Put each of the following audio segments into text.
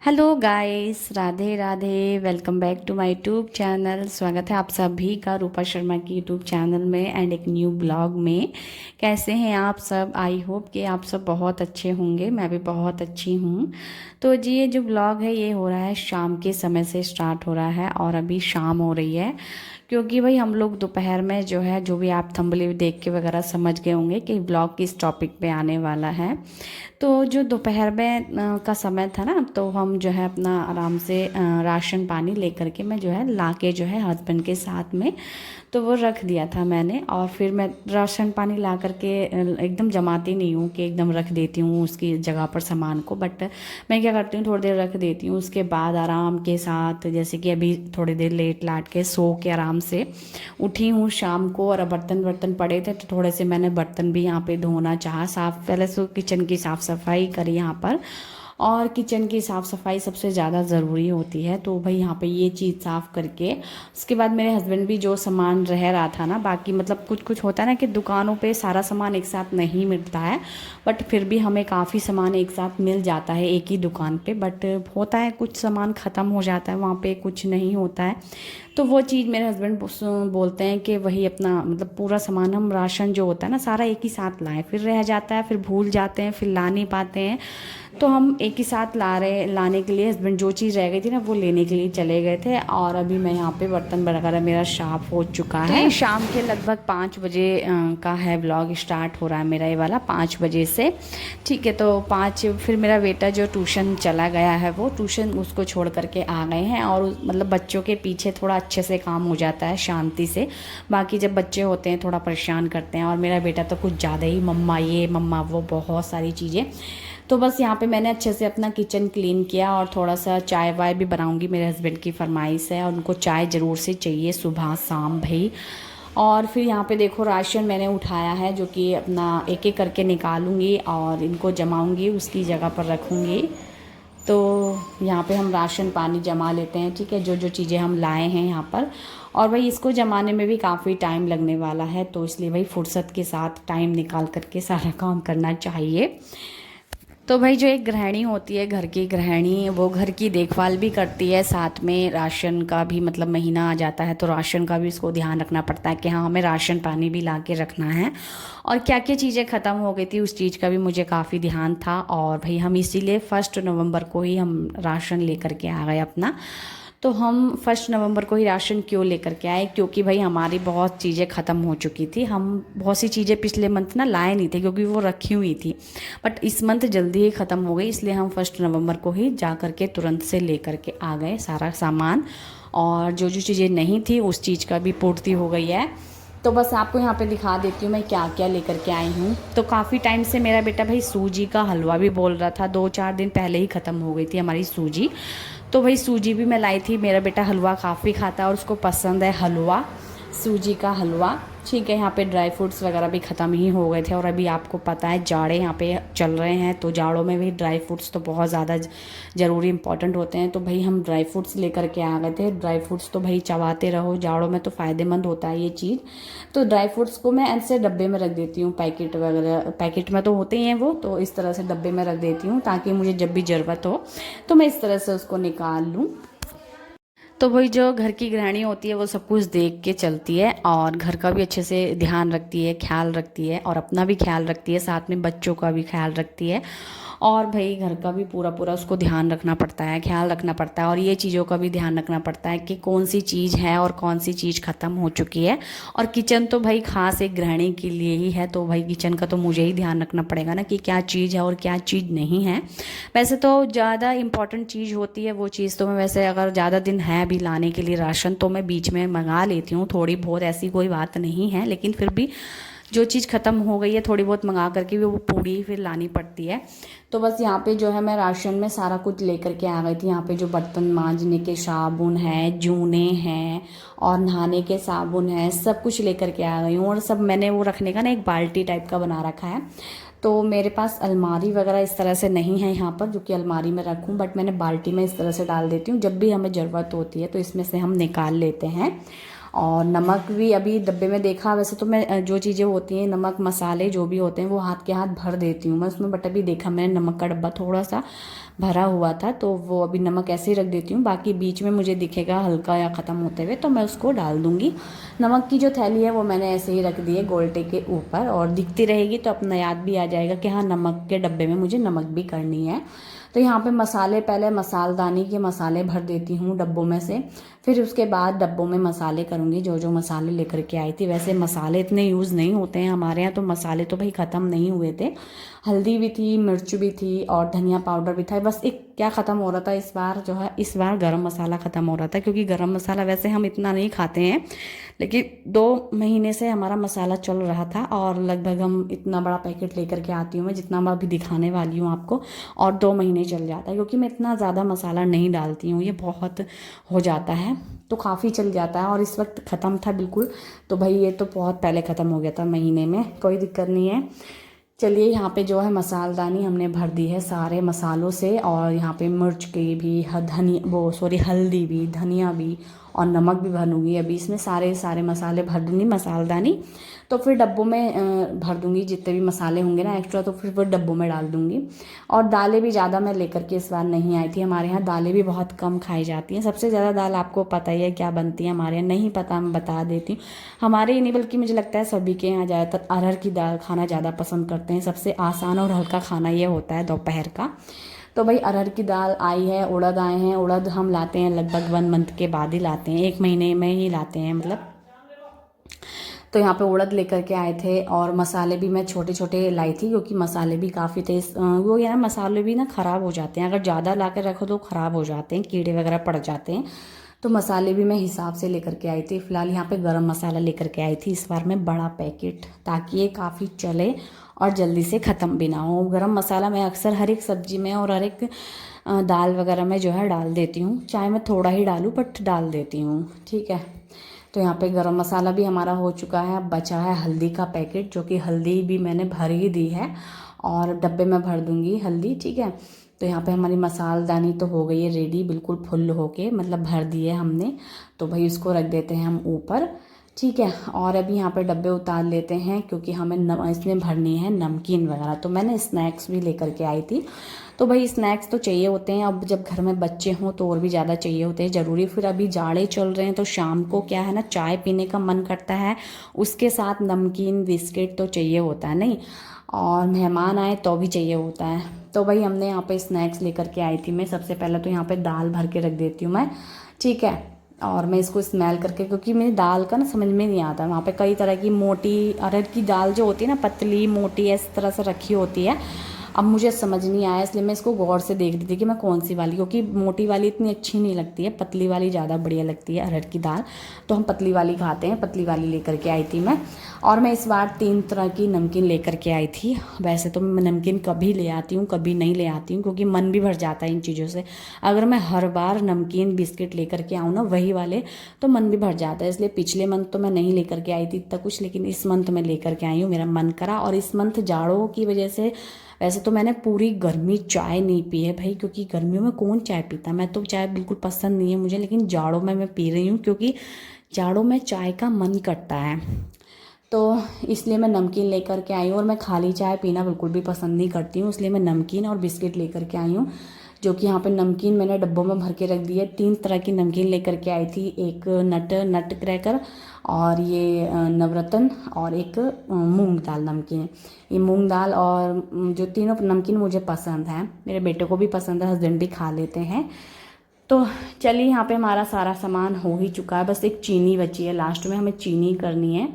Hello guys, Radhe Radhe. Welcome back to my YouTube channel. स्वागत है आप सभी का रूपा शर्मा की यूट्यूब चैनल में एंड एक न्यू ब्लॉग में। कैसे हैं आप सब? आई होप कि आप सब बहुत अच्छे होंगे। मैं भी बहुत अच्छी हूँ। तो जी, ये जो ब्लॉग है ये हो रहा है शाम के समय से स्टार्ट हो रहा है और अभी शाम हो रही है, क्योंकि भाई हम लोग दोपहर में जो है, जो भी आप थंबनेल देख के वगैरह समझ गए होंगे कि ब्लॉग किस टॉपिक पे आने वाला है। तो जो दोपहर में का समय था ना, तो हम जो है अपना आराम से राशन पानी लेकर के मैं जो है ला के जो है हस्बैंड के साथ में तो वो रख दिया था मैंने। और फिर मैं राशन पानी ला करके एकदम जमाती नहीं हूँ कि एकदम रख देती हूँ उसकी जगह पर सामान को, बट मैं क्या करती हूँ थोड़ी देर रख देती हूँ। उसके बाद आराम के साथ, जैसे कि अभी थोड़ी देर लेट लाट के सो के आराम से उठी हूँ शाम को, और बर्तन वर्तन पड़े थे तो थोड़े से मैंने बर्तन भी यहाँ पे धोना चाहा। साफ पहले से किचन की साफ़ सफाई करी यहाँ पर, और किचन की साफ़ सफाई सबसे ज़्यादा ज़रूरी होती है। तो भाई यहाँ पे ये चीज़ साफ़ करके उसके बाद मेरे हस्बैंड भी जो सामान रह रहा था ना, बाकी मतलब कुछ कुछ होता है ना कि दुकानों पे सारा सामान एक साथ नहीं मिलता है, बट फिर भी हमें काफ़ी सामान एक साथ मिल जाता है एक ही दुकान पे। बट होता है कुछ सामान ख़त्म हो जाता है वहाँ पे, कुछ नहीं होता है। तो वो चीज़ मेरे हस्बैंड बोलते हैं कि वही अपना मतलब पूरा सामान हम राशन जो होता है ना सारा एक ही साथ लाएं, फिर रह जाता है, फिर भूल जाते हैं, फिर ला नहीं पाते हैं। तो हम एक ही साथ लाने के लिए हस्बैंड जो चीज़ रह गई थी ना वो लेने के लिए चले गए थे। और अभी मैं यहाँ पे बर्तन वगैरह मेरा साफ हो चुका है। तो शाम के लगभग 5 बजे का है ब्लॉग स्टार्ट हो रहा है मेरा ये वाला, 5 बजे से। ठीक है, तो 5 फिर मेरा बेटा जो ट्यूशन चला गया है वो ट्यूशन उसको छोड़ करके आ गए हैं। और मतलब बच्चों के पीछे थोड़ा अच्छे से काम हो जाता है शांति से। बाकी जब बच्चे होते हैं थोड़ा परेशान करते हैं, और मेरा बेटा तो कुछ ज़्यादा ही मम्मा ये मम्मा वो बहुत सारी चीज़ें। तो बस यहाँ पे मैंने अच्छे से अपना किचन क्लीन किया, और थोड़ा सा चाय वाय भी बनाऊंगी, मेरे हस्बैंड की फरमाइश है और उनको चाय ज़रूर से चाहिए सुबह शाम भाई। और फिर यहाँ पे देखो राशन मैंने उठाया है, जो कि अपना एक एक करके निकालूंगी और इनको जमाऊंगी, उसकी जगह पर रखूँगी। तो यहाँ पे हम राशन पानी जमा लेते हैं, ठीक है, जो जो चीज़ें हम लाए हैं यहाँ पर। और भाई इसको जमाने में भी काफ़ी टाइम लगने वाला है, तो इसलिए भाई फुर्सत के साथ टाइम निकाल करके सारा काम करना चाहिए। तो भाई जो एक गृहिणी होती है, घर की गृहिणी, वो घर की देखभाल भी करती है, साथ में राशन का भी मतलब महीना आ जाता है तो राशन का भी उसको ध्यान रखना पड़ता है कि हाँ हमें राशन पानी भी ला के रखना है। और क्या क्या चीज़ें ख़त्म हो गई थी उस चीज़ का भी मुझे काफ़ी ध्यान था। और भाई हम इसीलिए 1 नवंबर को ही हम राशन लेकर के आ गए अपना। तो हम 1 नवंबर को ही राशन क्यों लेकर के आए, क्योंकि भाई हमारी बहुत चीज़ें ख़त्म हो चुकी थी। हम बहुत सी चीज़ें पिछले मंथ ना लाए नहीं थे क्योंकि वो रखी हुई थी, बट इस मंथ जल्दी ही ख़त्म हो गई, इसलिए हम 1 नवंबर को ही जा कर के तुरंत से लेकर के आ गए सारा सामान। और जो जो चीज़ें नहीं थी उस चीज़ का भी पूर्ति हो गई है। तो बस आपको यहाँ पे दिखा देती हूँ मैं क्या क्या लेकर के आई हूँ। तो काफ़ी टाइम से मेरा बेटा भाई सूजी का हलवा भी बोल रहा था, 2-4 दिन पहले ही ख़त्म हो गई थी हमारी सूजी। तो भाई सूजी भी मैं लाई थी, मेरा बेटा हलवा काफ़ी खाता है और उसको पसंद है हलवा, सूजी का हलवा। ठीक है, यहाँ पे ड्राई फ्रूट्स वगैरह भी ख़त्म ही हो गए थे, और अभी आपको पता है जाड़े यहाँ पे चल रहे हैं, तो जाड़ों में भी ड्राई फ्रूट्स तो बहुत ज़्यादा ज़रूरी इंपॉर्टेंट होते हैं। तो भाई हम ड्राई फ्रूट्स लेकर के आ गए थे। ड्राई फ्रूट्स तो भाई चबाते रहो, जाड़ों में तो फ़ायदेमंद होता है ये चीज़। तो ड्राई फ्रूट्स को मैं ऐसे डब्बे में रख देती हूँ, पैकेट वगैरह पैकेट में तो होते ही हैं वो, तो इस तरह से डब्बे में रख देती हूँ ताकि मुझे जब भी ज़रूरत हो तो मैं इस तरह से उसको निकाल लूँ। तो वही जो घर की गृहिणी होती है वो सब कुछ देख के चलती है, और घर का भी अच्छे से ध्यान रखती है, ख्याल रखती है, और अपना भी ख्याल रखती है, साथ में बच्चों का भी ख्याल रखती है। और भाई घर का भी पूरा पूरा उसको ध्यान रखना पड़ता है, ख्याल रखना पड़ता है, और ये चीज़ों का भी ध्यान रखना पड़ता है कि कौन सी चीज़ है और कौन सी चीज़ ख़त्म हो चुकी है। और किचन तो भाई खास एक गृहिणी के लिए ही है, तो भाई किचन का तो मुझे ही ध्यान रखना पड़ेगा ना कि क्या चीज़ है और क्या चीज़ नहीं है। वैसे तो ज़्यादा इम्पॉर्टेंट चीज़ होती है वो चीज़ तो मैं वैसे अगर ज़्यादा दिन है अभी लाने के लिए राशन तो मैं बीच में मंगा लेती हूँ, थोड़ी बहुत, ऐसी कोई बात नहीं है। लेकिन फिर भी जो चीज़ ख़त्म हो गई है थोड़ी बहुत मंगा करके भी वो पूरी फिर लानी पड़ती है। तो बस यहाँ पे जो है मैं राशन में सारा कुछ लेकर के आ गई थी। यहाँ पे जो बर्तन मांजने के साबुन है, जूने हैं, और नहाने के साबुन है, सब कुछ लेकर के आ गई हूँ। और सब मैंने वो रखने का ना एक बाल्टी टाइप का बना रखा है। तो मेरे पास अलमारी वगैरह इस तरह से नहीं है यहाँ पर जो कि अलमारी में रखूँ, बट मैंने बाल्टी में इस तरह से डाल देती हूँ, जब भी हमें ज़रूरत होती है तो इसमें से हम निकाल लेते हैं। और नमक भी अभी डब्बे में देखा, वैसे तो मैं जो चीज़ें होती हैं नमक मसाले जो भी होते हैं वो हाथ के हाथ भर देती हूँ मैं उसमें, बट अभी देखा मैंने नमक का डब्बा थोड़ा सा भरा हुआ था तो वो अभी नमक ऐसे ही रख देती हूँ। बाकी बीच में मुझे दिखेगा हल्का या ख़त्म होते हुए तो मैं उसको डाल दूँगी। नमक की जो थैली है वो मैंने ऐसे ही रख दी है गोल्टे के ऊपर, और दिखती रहेगी तो अपना याद भी आ जाएगा कि हाँ नमक के डब्बे में मुझे नमक भी करनी है। तो यहाँ पे मसाले, पहले मसालदानी के मसाले भर देती हूँ डब्बों में से, फिर उसके बाद डब्बों में मसाले करूँगी जो जो मसाले लेकर के आई थी। वैसे मसाले इतने यूज़ नहीं होते हैं हमारे यहाँ, तो मसाले तो भाई ख़त्म नहीं हुए थे। हल्दी भी थी, मिर्च भी थी और धनिया पाउडर भी था। बस एक क्या ख़त्म हो रहा था इस बार जो है, इस बार गरम मसाला ख़त्म हो रहा था, क्योंकि गरम मसाला वैसे हम इतना नहीं खाते हैं, लेकिन 2 महीने से हमारा मसाला चल रहा था और लगभग हम इतना बड़ा पैकेट लेकर के आती हूँ मैं, जितना मैं अभी दिखाने वाली हूँ आपको, और 2 महीने चल जाता है, क्योंकि मैं इतना ज़्यादा मसाला नहीं डालती हूँ, ये बहुत हो जाता है तो काफ़ी चल जाता है। और इस वक्त ख़त्म था बिल्कुल, तो भाई ये तो बहुत पहले ख़त्म हो गया था महीने में, कोई दिक्कत नहीं है। चलिए यहाँ पे जो है मसालदानी हमने भर दी है सारे मसालों से, और यहाँ पे मिर्च की भी, हल्दी भी, धनिया भी और नमक भी भरूँगी। अभी इसमें सारे सारे मसाले भर दूँगी मसालदानी, तो फिर डब्बों में भर दूँगी जितने भी मसाले होंगे ना एक्स्ट्रा, तो फिर वो डब्बों में डाल दूँगी। और दालें भी ज़्यादा मैं लेकर के इस बार नहीं आई थी, हमारे यहाँ दालें भी बहुत कम खाई जाती हैं। सबसे ज़्यादा दाल आपको पता ही है क्या बनती है हमारे यहाँ, नहीं पता मैं बता देती हूँ। हमारे ही नहीं बल्कि मुझे लगता है सभी के यहाँ ज़्यादातर अरहर की दाल खाना ज़्यादा पसंद करते हैं। सबसे आसान और हल्का खाना ये होता है दोपहर का। तो भाई अरहर की दाल आई है, उड़द आए हैं। उड़द हम लाते हैं लगभग 1 मंथ के बाद ही लाते हैं, 1 महीने में ही लाते हैं मतलब। तो यहाँ पे उड़द लेकर के आए थे, और मसाले भी मैं छोटे छोटे लाई थी, क्योंकि मसाले भी काफ़ी थे। वो ये ना मसाले भी ना ख़राब हो जाते हैं, अगर ज़्यादा ला कर रखो तो ख़राब हो जाते हैं, कीड़े वगैरह पड़ जाते हैं। तो मसाले भी मैं हिसाब से लेकर के आई थी। फ़िलहाल यहाँ पे गरम मसाला लेकर के आई थी इस बार मैं बड़ा पैकेट, ताकि ये काफ़ी चले और जल्दी से ख़त्म भी ना हो। गरम मसाला मैं अक्सर हर एक सब्ज़ी में और हर एक दाल वगैरह में जो है डाल देती हूँ, चाहे मैं थोड़ा ही डालूँ बट डाल देती हूँ, ठीक है। तो यहाँ पे गरम मसाला भी हमारा हो चुका है। अब बचा है हल्दी का पैकेट, जो कि हल्दी भी मैंने भर ही दी है और डब्बे में भर दूँगी हल्दी, ठीक है। तो यहाँ पे हमारी मसालदानी तो हो गई है रेडी, बिल्कुल फुल होके, मतलब भर दी है हमने। तो भाई उसको रख देते हैं हम ऊपर, ठीक है। और अभी यहाँ पे डब्बे उतार लेते हैं, क्योंकि हमें इसमें भरनी है नमकीन वगैरह। तो मैंने स्नैक्स भी लेकर के आई थी। तो भाई स्नैक्स तो चाहिए होते हैं, अब जब घर में बच्चे हों तो और भी ज़्यादा चाहिए होते हैं ज़रूरी। फिर अभी जाड़े चल रहे हैं तो शाम को क्या है ना, चाय पीने का मन करता है, उसके साथ नमकीन बिस्किट तो चाहिए होता है नहीं, और मेहमान आए तो भी चाहिए होता है। तो भाई हमने यहाँ पे स्नैक्स लेकर के आई थी मैं। सबसे पहले तो यहाँ पे दाल भर के रख देती हूँ मैं, ठीक है। और मैं इसको स्मेल करके, क्योंकि मेरी दाल का ना समझ में नहीं आता, वहाँ पे कई तरह की मोटी अरहर की दाल जो होती है ना, पतली मोटी इस तरह से रखी होती है। अब मुझे समझ नहीं आया, इसलिए मैं इसको गौर से देख रही थी कि मैं कौन सी वाली, क्योंकि मोटी वाली इतनी अच्छी नहीं लगती है, पतली वाली ज़्यादा बढ़िया लगती है अरहर की दाल। तो हम पतली वाली खाते हैं, पतली वाली लेकर के आई थी मैं। और मैं इस बार 3 तरह की नमकीन लेकर के आई थी। वैसे तो मैं नमकीन कभी ले आती हूँ कभी नहीं ले आती हूँ, क्योंकि मन भी भर जाता है इन चीज़ों से। अगर मैं हर बार नमकीन बिस्किट लेकर के आऊँ ना वही वाले, तो मन भी भर जाता है। इसलिए पिछले मंथ तो मैं नहीं लेकर के आई थी इतना कुछ, लेकिन इस मंथ मैं लेकर के आई हूँ, मेरा मन करा। और इस मंथ जाड़ों की वजह से, वैसे तो मैंने पूरी गर्मी चाय नहीं पी है भाई, क्योंकि गर्मियों में कौन चाय पीता, मैं तो चाय बिल्कुल पसंद नहीं है मुझे, लेकिन जाड़ों में मैं पी रही हूँ, क्योंकि जाड़ों में चाय का मन करता है। तो इसलिए मैं नमकीन लेकर के आई हूँ, और मैं खाली चाय पीना बिल्कुल भी पसंद नहीं करती हूँ, इसलिए मैं नमकीन और बिस्किट लेकर के आई हूँ। जो कि यहाँ पे नमकीन मैंने डब्बों में भर के रख दी है। 3 तरह की नमकीन लेकर के आई थी, एक नट क्रैकर, और ये नवरत्न, और एक मूंग दाल नमकीन। ये मूंग दाल और जो तीनों नमकीन मुझे पसंद है, मेरे बेटे को भी पसंद है, हस्बैंड भी खा लेते हैं। तो चलिए यहाँ पे हमारा सारा सामान हो ही चुका है, बस एक चीनी बची है, लास्ट में हमें चीनी करनी है।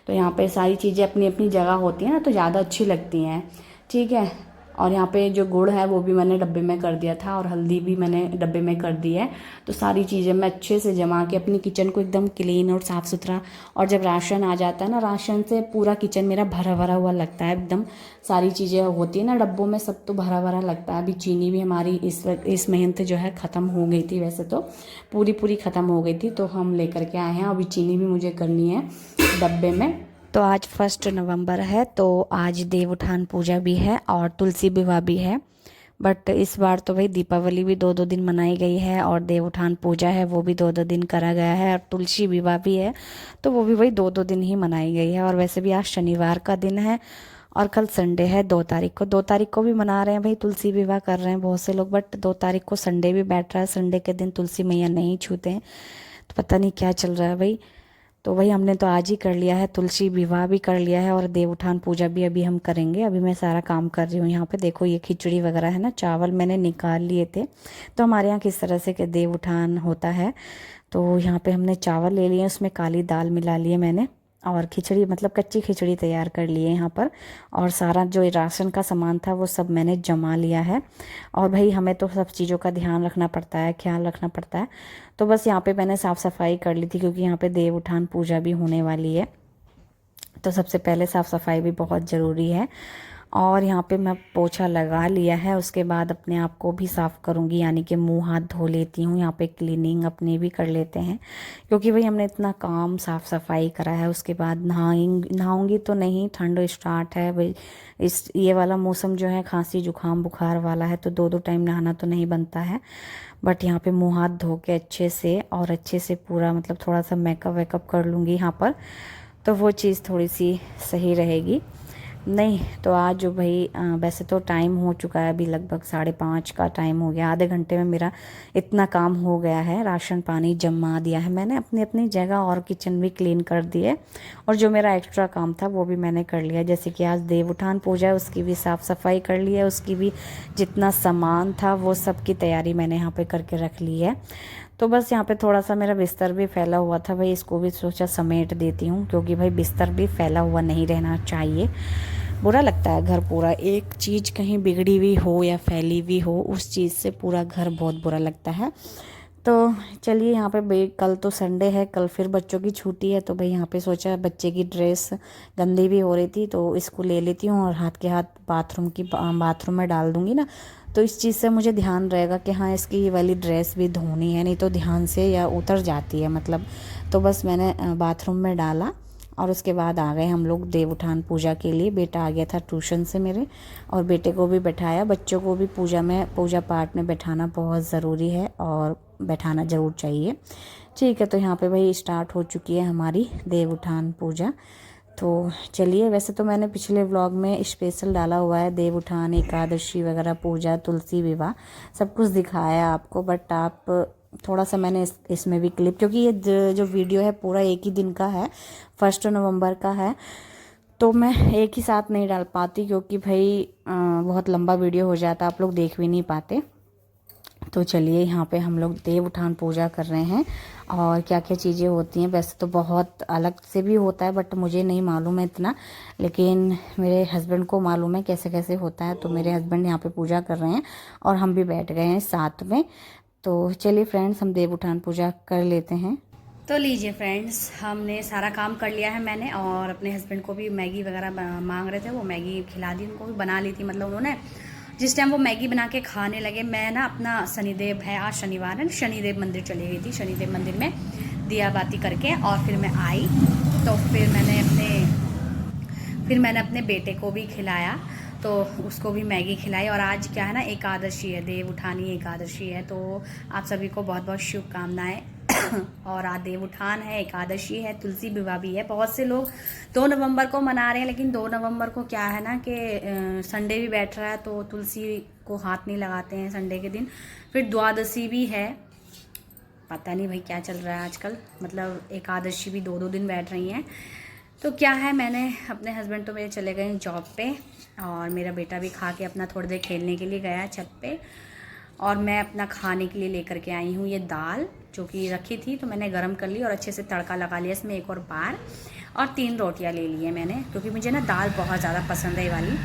तो यहाँ पे सारी चीज़ें अपनी अपनी जगह होती हैं ना, तो ज़्यादा अच्छी लगती हैं, ठीक है। और यहाँ पे जो गुड़ है वो भी मैंने डब्बे में कर दिया था, और हल्दी भी मैंने डब्बे में कर दी है। तो सारी चीज़ें मैं अच्छे से जमा के अपनी किचन को एकदम क्लीन और साफ़ सुथरा, और जब राशन आ जाता है ना, राशन से पूरा किचन मेरा भरा भरा हुआ लगता है एकदम। सारी चीज़ें होती है ना डब्बों में, सब तो भरा भरा लगता है। अभी चीनी भी हमारी इस महीने जो है ख़त्म हो गई थी, वैसे तो पूरी ख़त्म हो गई थी, तो हम लेकर के आए हैं। अभी चीनी भी मुझे करनी है डब्बे में। तो आज 1 नवंबर है, तो आज देव उठान पूजा भी है और तुलसी विवाह भी है। बट इस बार तो भाई दीपावली भी 2-2 दिन मनाई गई है और देवउठान पूजा है वो भी 2-2 दिन करा गया है, और तुलसी विवाह भी है तो वो भी भाई 2-2 दिन ही मनाई गई है। और वैसे भी आज शनिवार का दिन है और कल संडे है 2 तारीख को। 2 तारीख को भी मना रहे हैं भाई, तुलसी विवाह कर रहे हैं बहुत से लोग, बट 2 तारीख को संडे भी बैठ रहा है। संडे के दिन तुलसी मैया नहीं छूते हैं, तो पता नहीं क्या चल रहा है भाई। तो भाई हमने तो आज ही कर लिया है, तुलसी विवाह भी कर लिया है और देवउठान पूजा भी अभी हम करेंगे। अभी मैं सारा काम कर रही हूँ यहाँ पे। देखो ये खिचड़ी वगैरह है ना, चावल मैंने निकाल लिए थे। तो हमारे यहाँ किस तरह से कि देवउठान होता है, तो यहाँ पे हमने चावल ले लिए, उसमें काली दाल मिला लिए मैंने, और खिचड़ी मतलब कच्ची खिचड़ी तैयार कर लिए यहाँ पर। और सारा जो राशन का सामान था वो सब मैंने जमा लिया है। और भाई हमें तो सब चीज़ों का ध्यान रखना पड़ता है, ख्याल रखना पड़ता है। तो बस यहाँ पे मैंने साफ़ सफाई कर ली थी, क्योंकि यहाँ पे देवउठान पूजा भी होने वाली है, तो सबसे पहले साफ़ सफाई भी बहुत ज़रूरी है। और यहाँ पे मैं पोछा लगा लिया है, उसके बाद अपने आप को भी साफ़ करूँगी, यानी कि मुंह हाथ धो लेती हूँ। यहाँ पे क्लीनिंग अपनी भी कर लेते हैं, क्योंकि भाई हमने इतना काम साफ़ सफाई करा है। उसके बाद नहाऊंगी तो नहीं, ठंड स्टार्ट है भाई। इस ये वाला मौसम जो है खांसी जुकाम बुखार वाला है, तो 2-2 टाइम नहाना तो नहीं बनता है। बट यहाँ पे मुँह हाथ धो के अच्छे से, और अच्छे से पूरा मतलब थोड़ा सा मेकअप वेकअप कर लूँगी यहाँ पर, तो वो चीज़ थोड़ी सी सही रहेगी। नहीं तो आज जो भाई वैसे तो टाइम हो चुका है, अभी लगभग 5:30 का टाइम हो गया। आधे घंटे में मेरा इतना काम हो गया है। राशन पानी जमा दिया है मैंने अपनी अपनी जगह, और किचन भी क्लीन कर दिए, और जो मेरा एक्स्ट्रा काम था वो भी मैंने कर लिया। जैसे कि आज देवउठान पूजा है, उसकी भी साफ़ सफाई कर ली है, उसकी भी जितना सामान था वो सब की तैयारी मैंने यहाँ पे करके रख ली है। तो बस यहाँ पे थोड़ा सा मेरा बिस्तर भी फैला हुआ था भाई, इसको भी सोचा समेट देती हूँ, क्योंकि भाई बिस्तर भी फैला हुआ नहीं रहना चाहिए। बुरा लगता है घर पूरा, एक चीज़ कहीं बिगड़ी हुई हो या फैली हुई हो, उस चीज़ से पूरा घर बहुत बुरा लगता है। तो चलिए यहाँ पे भाई, कल तो संडे है, कल फिर बच्चों की छुट्टी है, तो भाई यहाँ पे सोचा बच्चे की ड्रेस गंदी भी हो रही थी तो इसको ले लेती हूँ, और हाथ के हाथ बाथरूम में डाल दूँगी ना, तो इस चीज़ से मुझे ध्यान रहेगा कि हाँ इसकी ये वाली ड्रेस भी धोनी है, नहीं तो ध्यान से या उतर जाती है मतलब। तो बस मैंने बाथरूम में डाला, और उसके बाद आ गए हम लोग देवउठान पूजा के लिए। बेटा आ गया था ट्यूशन से मेरे, और बेटे को भी बैठाया। बच्चों को भी पूजा पाठ में बैठाना बहुत ज़रूरी है, और बैठाना ज़रूर चाहिए। ठीक है, तो यहाँ पे भाई स्टार्ट हो चुकी है हमारी देवउठान पूजा। तो चलिए, वैसे तो मैंने पिछले व्लॉग में स्पेशल डाला हुआ है देवउठान, एकादशी वगैरह, पूजा, तुलसी विवाह, सब कुछ दिखाया आपको, बट आप थोड़ा सा मैंने इसमें भी क्लिप, क्योंकि ये जो वीडियो है पूरा एक ही दिन का है, 1 नवंबर का है, तो मैं एक ही साथ नहीं डाल पाती, क्योंकि भाई बहुत लंबा वीडियो हो जाता, आप लोग देख भी नहीं पाते। तो चलिए, यहाँ पे हम लोग देवउठान पूजा कर रहे हैं, और क्या क्या चीज़ें होती हैं। वैसे तो बहुत अलग से भी होता है, बट मुझे नहीं मालूम है इतना, लेकिन मेरे हस्बैंड को मालूम है कैसे कैसे होता है। तो मेरे हस्बैंड यहाँ पे पूजा कर रहे हैं, और हम भी बैठ गए हैं साथ में। तो चलिए फ्रेंड्स, हम देवउठान पूजा कर लेते हैं। तो लीजिए फ्रेंड्स, हमने सारा काम कर लिया है मैंने, और अपने हस्बैंड को भी मैगी वगैरह मांग रहे थे, वो मैगी खिला दी, उनको भी बना ली थी। मतलब उन्होंने जिस टाइम वो मैगी बना के खाने लगे, मैं ना अपना शनिदेव है, आज शनिवार है, शनिदेव मंदिर चली गई थी। शनिदेव मंदिर में दिया बाती करके और फिर मैं आई, तो फिर मैंने अपने बेटे को भी खिलाया, तो उसको भी मैगी खिलाई। और आज क्या है ना, एकादशी है, देवउठानी एकादशी है, तो आप सभी को बहुत बहुत शुभकामनाएं। और आज देवउठान है, एकादशी है, तुलसी विवाह भी है। बहुत से लोग 2 नवंबर को मना रहे हैं, लेकिन 2 नवंबर को क्या है ना कि संडे भी बैठ रहा है, तो तुलसी को हाथ नहीं लगाते हैं संडे के दिन। फिर द्वादशी भी है, पता नहीं भाई क्या चल रहा है आजकल, मतलब एकादशी भी 2-2 दिन बैठ रही हैं। तो क्या है, मैंने अपने हस्बैंड तो मेरे चले गए जॉब पे, और मेरा बेटा भी खा के अपना थोड़ी देर खेलने के लिए गया छत पे, और मैं अपना खाने के लिए लेकर के आई हूँ ये दाल, जो कि रखी थी, तो मैंने गरम कर ली और अच्छे से तड़का लगा लिया इसमें एक और बार, और 3 रोटियाँ ले ली है मैंने, क्योंकि मुझे ना दाल बहुत ज़्यादा पसंद है ये वाली।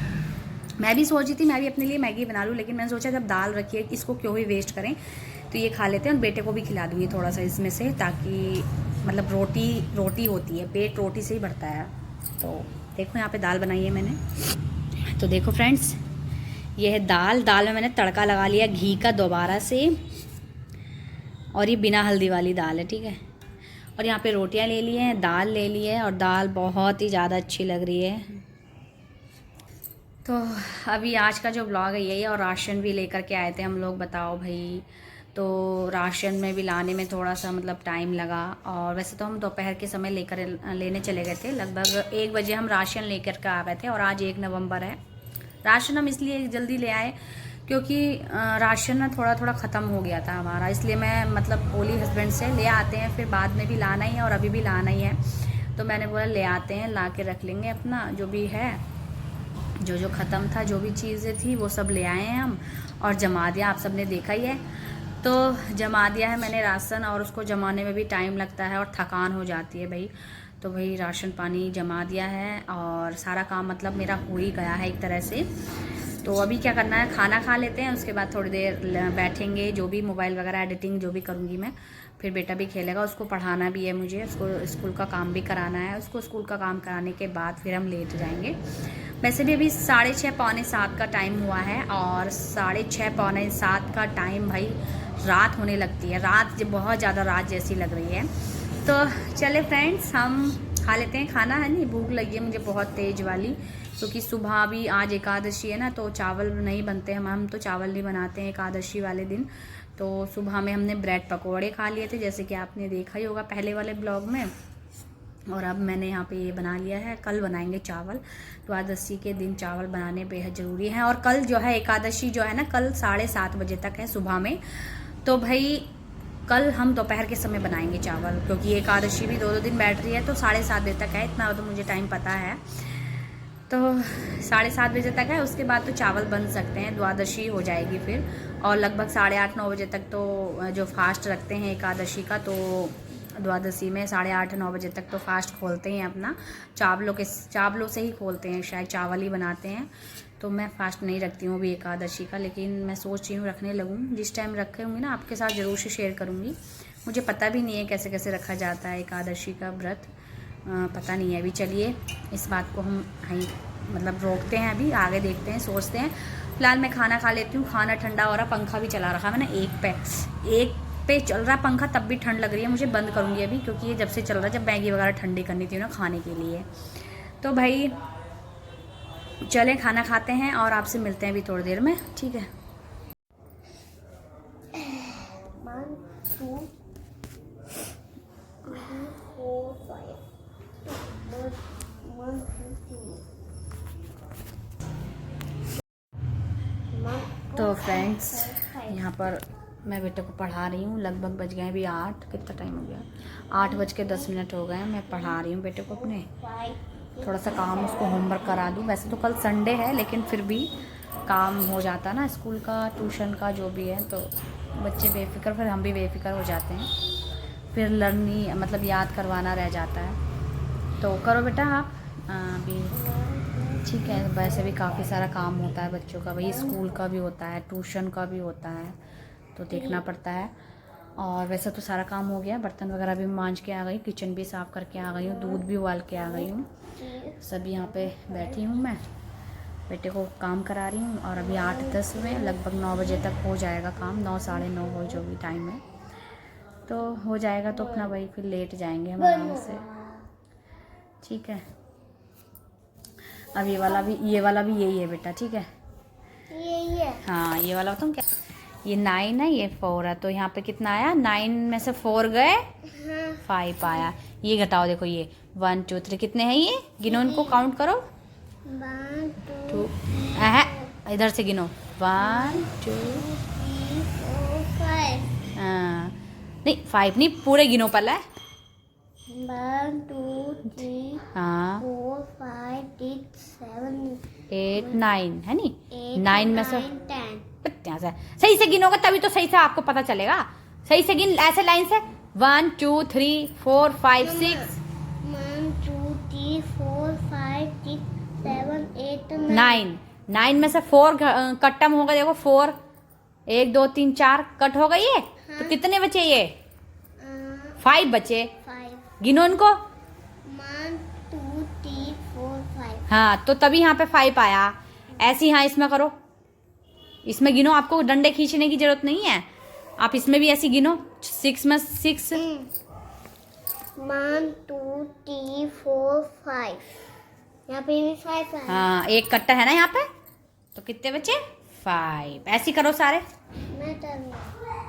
मैं भी सोची थी मैं भी अपने लिए मैगी बना लूँ, लेकिन मैंने सोचा जब दाल रखी है इसको क्यों ही वेस्ट करें, तो ये खा लेते हैं, और बेटे को भी खिला दूँगी थोड़ा सा इसमें से, ताकि मतलब रोटी होती है, पेट रोटी से ही भरता है। तो देखो यहाँ पे दाल बनाई है मैंने, तो देखो फ्रेंड्स, ये है दाल में मैंने तड़का लगा लिया घी का दोबारा से, और ये बिना हल्दी वाली दाल है, ठीक है। और यहाँ पे रोटियाँ ले ली हैं, दाल ले ली है, और दाल बहुत ही ज़्यादा अच्छी लग रही है। तो अभी आज का जो ब्लॉग है यही है, और राशन भी लेकर के आए थे हम लोग, बताओ भाई। तो राशन में भी लाने में थोड़ा सा मतलब टाइम लगा, और वैसे तो हम दोपहर के समय लेने चले गए थे। लगभग 1 बजे हम राशन लेकर के आ गए थे, और आज 1 नवंबर है। राशन हम इसलिए जल्दी ले आए क्योंकि राशन ना थोड़ा थोड़ा ख़त्म हो गया था हमारा, इसलिए मैं मतलब बोली हस्बैंड से ले आते हैं, फिर बाद में भी लाना ही है और अभी भी लाना ही है। तो मैंने बोला ले आते हैं, ला के रख लेंगे अपना जो भी है, जो ख़त्म था, जो भी चीज़ें थी वो सब ले आए हैं हम, और जमा दिया। आप सब ने देखा ही है। तो जमा दिया है मैंने राशन, और उसको जमाने में भी टाइम लगता है और थकान हो जाती है भाई। तो भाई राशन पानी जमा दिया है, और सारा काम मतलब मेरा हो ही गया है एक तरह से। तो अभी क्या करना है, खाना खा लेते हैं, उसके बाद थोड़ी देर बैठेंगे, जो भी मोबाइल वगैरह एडिटिंग जो भी करूँगी मैं। फिर बेटा भी खेलेगा, उसको पढ़ाना भी है मुझे, उसको स्कूल का काम भी कराना है। उसको स्कूल का काम कराने के बाद फिर हम लेट जाएंगे। वैसे भी अभी 6:30 पौने 7 का टाइम हुआ है, और 6:30 पौने 7 का टाइम भाई रात होने लगती है। रात बहुत ज़्यादा रात जैसी लग रही है। तो चले फ्रेंड्स, हम खा लेते हैं खाना, है नहीं, भूख लगी है मुझे बहुत तेज़ वाली, क्योंकि सुबह भी आज एकादशी है ना, तो चावल नहीं बनते हम तो चावल नहीं बनाते हैं एकादशी वाले दिन। तो सुबह में हमने ब्रेड पकोड़े खा लिए थे, जैसे कि आपने देखा ही होगा पहले वाले ब्लॉग में। और अब मैंने यहाँ पे ये बना लिया है, कल बनाएंगे चावल। द्वादशी के दिन चावल बनाने बेहद ज़रूरी है, और कल जो है एकादशी जो है ना, कल 7:30 बजे तक है सुबह में। तो भाई कल हम दोपहर के समय बनाएंगे चावल, क्योंकि एकादशी भी 2-2 दिन बैठ रही है, तो 7:30 बजे तक है, इतना तो मुझे टाइम पता है। तो 7:30 बजे तक है, उसके बाद तो चावल बन सकते हैं, द्वादशी हो जाएगी फिर। और लगभग 8:30-9 बजे तक तो जो फास्ट रखते हैं एकादशी का, तो द्वादशी में 8:30-9 बजे तक तो फास्ट खोलते हैं अपना। चावलों से ही खोलते हैं, शायद चावल ही बनाते हैं। तो मैं फास्ट नहीं रखती हूँ अभी एकादशी का, लेकिन मैं सोच रही हूँ रखने लगूँ। जिस टाइम रखे होंगी ना, आपके साथ ज़रूर से शेयर करूँगी। मुझे पता भी नहीं है कैसे कैसे रखा जाता है एकादशी का व्रत, पता नहीं है अभी। चलिए इस बात को हम मतलब रोकते हैं, अभी आगे देखते हैं, सोचते हैं। फिलहाल मैं खाना खा लेती हूँ, खाना ठंडा हो रहा, पंखा भी चला रखा है मैंने एक पे चल रहा पंखा, तब भी ठंड लग रही है मुझे। बंद करूँगी अभी, क्योंकि ये जब से चल रहा है, जब मैगी वगैरह ठंडी करनी थी ना खाने के लिए। तो भाई चलें खाना खाते हैं, और आपसे मिलते हैं अभी थोड़ी देर में, ठीक है। 1 2 3 4 5 तो फ्रेंड्स यहाँ पर मैं बेटे को पढ़ा रही हूँ। लगभग बज गए अभी 8, कितना टाइम हो गया, 8:10 हो गए। मैं पढ़ा रही हूँ बेटे को अपने, थोड़ा सा काम उसको होमवर्क करा दूँ। वैसे तो कल संडे है, लेकिन फिर भी काम हो जाता ना स्कूल का, ट्यूशन का, जो भी है, तो बच्चे बेफिक्र, फिर हम भी बेफिक्र हो जाते हैं। फिर लर्निंग मतलब याद करवाना रह जाता है। तो करो बेटा आप अभी, ठीक है। वैसे भी काफ़ी सारा काम होता है बच्चों का, वही स्कूल का भी होता है, ट्यूशन का भी होता है, तो देखना पड़ता है। और वैसे तो सारा काम हो गया, बर्तन वगैरह भी मांज के आ गई, किचन भी साफ़ करके आ गई हूँ, दूध भी उबाल के आ गई हूँ। सब यहाँ पे बैठी हूँ मैं, बेटे को काम करा रही हूँ। और अभी 8:10 में, लगभग 9 बजे तक हो जाएगा काम, 9 साढ़े 9 हो जो भी टाइम है, तो हो जाएगा। तो अपना वही फिर लेट जाएंगे हम आराम से, ठीक है। अब ये वाला भी यही है बेटा, ठीक है, यही है। हाँ ये वाला तुम क्या, ये 9 है, ये 4 है, तो यहाँ पे कितना आया, 9 में से 4 गए, 5 आया। ये घटाओ, देखो ये 1 2 3 कितने हैं, ये गिनो, इनको काउंट करो। 1 2 इधर से गिनो, 1 2 3 4 5। हाँ नहीं 5 नहीं, पूरे गिनो पहले। 1 2 3 4 5 6 7 8 9 है नी, 9 में से 10। सही से गिनोगे तभी तो सही से आपको पता चलेगा। सही से गिन, ऐसे लाइन से, 1 2 3 4 5 6 1 2 3 4 5 6 7 8 9 9 में से 4 कट्टम होगा, देखो 4 1 2 3 4 कट हो गई है। हाँ। तो कितने बचे, ये 5 बचे, 5 गिनो इनको, 1 2 3 4 5। हाँ तो तभी यहाँ पे 5 आया। ऐसे ही हाँ इसमें करो, इसमें गिनो, आपको डंडे खींचने की जरूरत नहीं है, आप इसमें भी ऐसी गिनो, 6 में 6 1 2 3 4 5, यहाँ पे भी 5 है। हाँ एक कट्टा है ना यहाँ पे, तो कितने बचे 5। ऐसे ही करो सारे। मैं करूँगा।